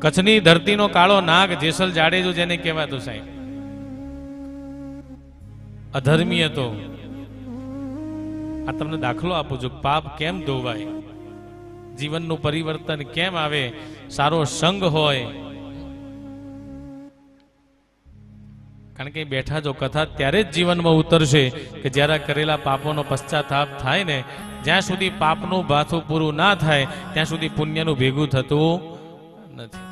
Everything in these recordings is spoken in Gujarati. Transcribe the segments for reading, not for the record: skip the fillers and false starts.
કચ્છની ધરતીનો કાળો નાગ જેસલ જાડેજો જેને કહેવાતો સાહેબ, અધર્મી હતો. આ તમને દાખલો આપું છું, પાપ કેમ ધોવાય, જીવનનું પરિવર્તન કેમ આવે, સારો સંગ હોય. કારણ કે બેઠા જો કથા ત્યારે જ જીવનમાં ઉતરશે કે જ્યારે કરેલા પાપોનો પશ્ચાતાપ થાય ને. જ્યાં સુધી પાપનું ભાથું પૂરું ના થાય ત્યાં સુધી પુણ્યનું ભેગું થતું નથી.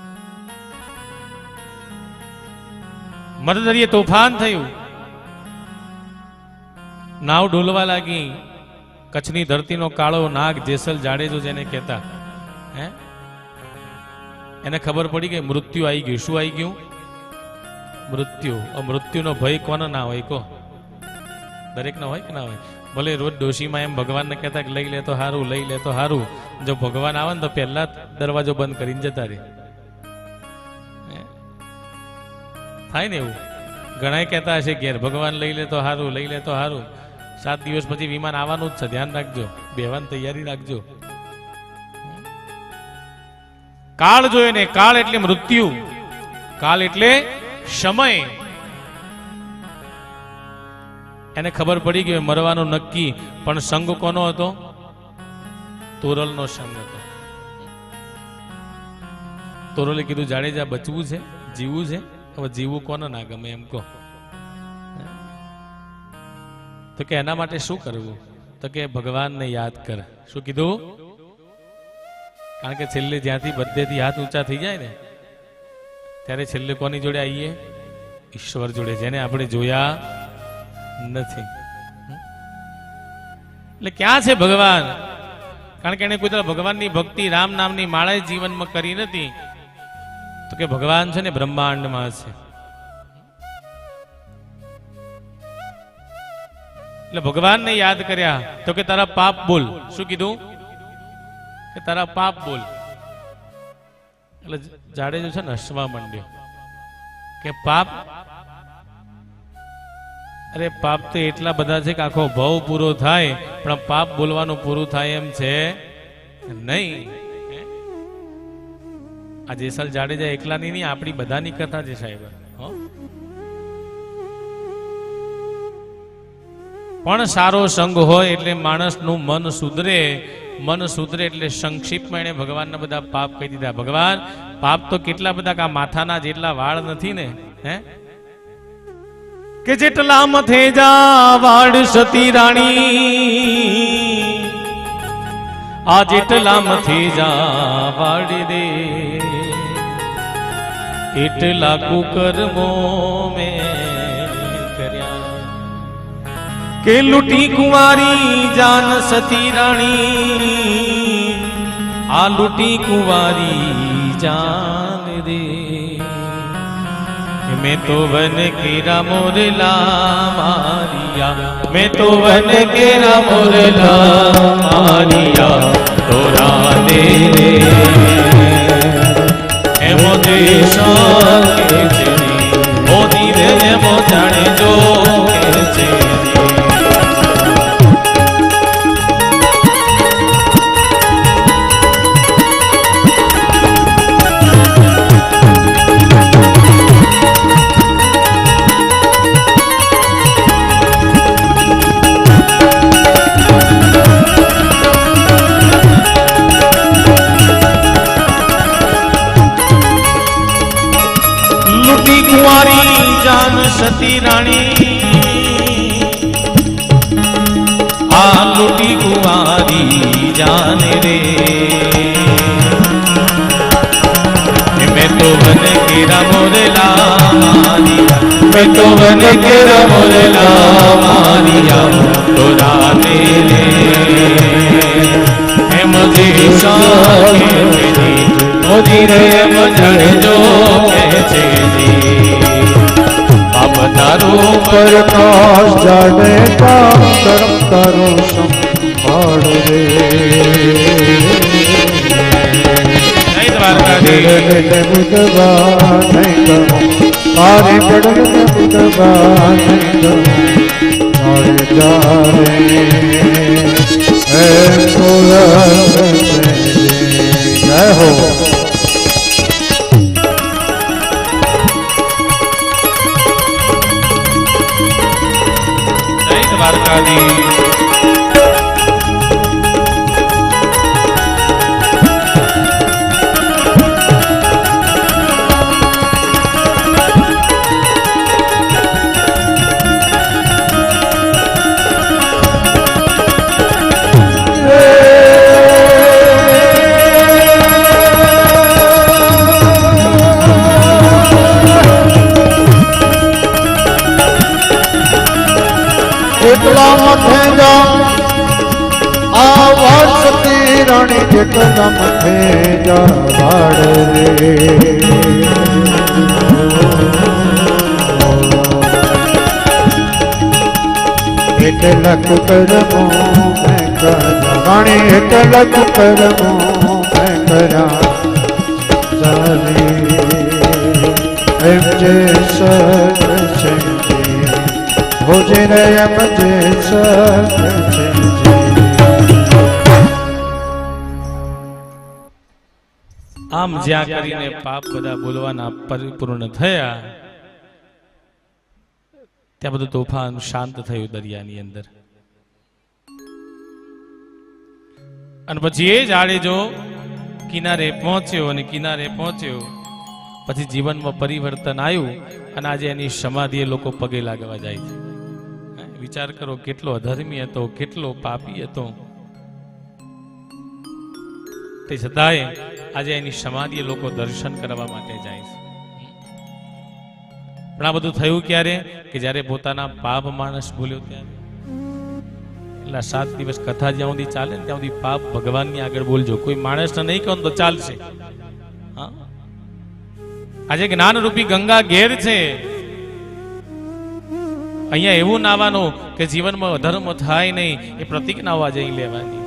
મરદરીએ તોફાન થયું, નાવ ડોલવા લાગી. કચ્છની ધરતીનો કાળો નાગ જેસલ જાડેજો જેને કહેતા, હે એને ખબર પડી કે મૃત્યુ આવી ગયું. શું આવી ગયું? મૃત્યુ. મૃત્યુનો ભય કોને ના હોય? કો દરેક ના હોય કે ના હોય? ભલે રોજ ડોશીમાં એમ ભગવાનને કહેતા કે લઈ લે તો હારું, લઈ લે તો હારું. જો ભગવાન આવે ને તો પહેલા દરવાજો બંધ કરીને જતા રહે. થાય ને એવું? ઘણા કહેતા હશે ઘેર ભગવાન લઈ લે તો હારું, લઈ લે તો હારું. 7 દિવસ પછી વિમાન આવવાનું જ છે, ધ્યાન રાખજો, બેવાની તૈયારી રાખજો. કાળ જોયો ને, કાળ એટલે મૃત્યુ, કાળ એટલે સમય. એને ખબર પડી ગઈ મરવાનું નક્કી, પણ સંગ કોનો હતો? તોરલનો સંગ હતો. તોરલે કીધું જાડેજા બચવું છે, જીવવું છે. હવે જીવવું કોને ના ગમે એમ કહો. તો કે એના માટે શું કરવું? તો કે ભગવાનને યાદ કર. શું કીધું? કારણ કે છેલ્લે જ્યાંથી બધેથી હાથ ઊંચા થઈ જાય ને ત્યારે છેલ્લે કોની જોડે આવીએ? ઈશ્વર જોડે, જેને આપણે જોયા નથી. એટલે ક્યાં છે ભગવાન? કારણ કે એને કોઈ ભગવાનની ભક્તિ, રામ નામની માળા જીવનમાં કરી નથી. તો કે ભગવાન છે ને બ્રહ્માંડમાં છે. એટલે ભગવાનને યાદ કર્યા. તો કે તારા પાપ બોલ. શું કીધું? કે તારા પાપ બોલ. એટલે જાડેજો છે ને હસવા માંડ્યો કે પાપ? અરે પાપ તો એટલા બધા છે કે આખો ભવ પૂરો થાય, પણ પાપ બોલવાનું પૂરું થાય એમ છે નહીં. આ જેસલ જાડેજા એકલાની નહીં, આપણી બધાની કથા છે સાહેબ. પણ સારો સંગ હોય એટલે માણસનું મન સુધરે. મન સુધરે એટલે સંક્ષિપ્તમાં એને ભગવાનના બધા પાપ કહી દીધા. ભગવાન પાપ તો કેટલા બધા, કે માથાના જેટલા વાળ નથી ને, હે કે જેટલા મથે જા વાડ સતી રાણી, આ જેટલા મથે જા વાડ દે, એટલા કુકર્મો મેં કર્યા. કે લૂટી કુંવારી જાન સતી રાણી, આ લૂટી કુંવારી જાન રે. मैं तो वन केरा मोरला मारिया, मैं तो वन केरा मोरला मारिया, तोरा दे रे एमो देशा के चली, मोदी रे एमो जाने जो के चली. सती रानी, आ लूटी कुंवारी जान रे. मैं तो वन केरा मोरला मारिया, मैं तो वन केरा मोरला मारिया, तोरा दे रे हे मुझे शाके मेरी, मोदी रे मजड़ जो कहते जी. तारो प्रकाश जाने का कर्म तारो संभाल रे. बुधवा नहीं करो तारे पड़न बुधवा नहीं करो जा रे. जय हो. દ્વારકાધીશ। એકલા મથે જા આવા સતી રાણી એકલા મથે જા વાડ રે એટલા કુકરમો મેં કરા રાણી એટલા કુકરમો મેં કરા સારી એમ જે સર ભોજે રે એમ જે આમ જ્યાં કરીને પાપ બધા બોલવાના પરિપૂર્ણ થયા ત્યાં બધું તોફાન શાંત થયું દરિયાની અંદર। અને પછી એ જાડેજો કિનારે પહોંચ્યો અને કિનારે પહોંચ્યો પછી જીવનમાં પરિવર્તન આવ્યું અને આજે એની સમાધિએ લોકો પગે લાગવા જાય છે। વિચાર કરો કેટલો અધર્મી હતો, કેટલો પાપી હતો, તે છતાંય આજે એની સમાધિએ લોકો દર્શન કરવા માટે જાય છે। પણ આ બધું થયું ક્યારે કે જ્યારે પોતાના પાપ માણસ ભૂલ્યો ત્યારે। એટલે 7 દિવસ કથા જ્યાં સુધી ચાલે ને ત્યાં સુધી પાપ ભગવાનની આગળ બોલજો, કોઈ માણસને નહીં કહો તો ચાલશે। હા, આજે જ્ઞાન રૂપી ગંગા ઘેર છે, અહીંયા એવું નાવાનું કે જીવનમાં અધર્મ થાય નહીં, એ પ્રતિજ્ઞાઓ આજે અહીં લેવાની।